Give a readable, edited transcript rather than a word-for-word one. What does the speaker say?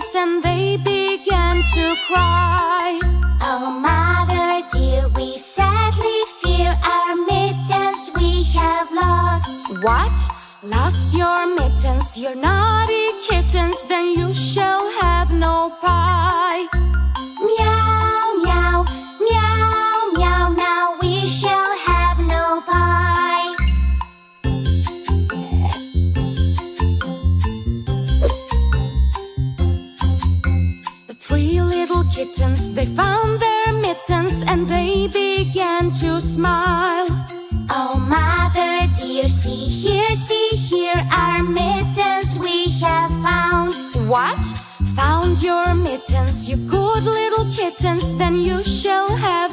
kittens and they began to cry. Oh, mother dear, we sadly fear our mittens we have lost. What? Lost your mittens, your naughty kittens, then you shall have no pie. Meow, meow, meow, meow, now we shall have no pie. The three little kittens, they found their mittens and they began to smile. Oh, mother dear, see here, our mittens we have found. What? Found your mittens, you good little kittens, then you shall have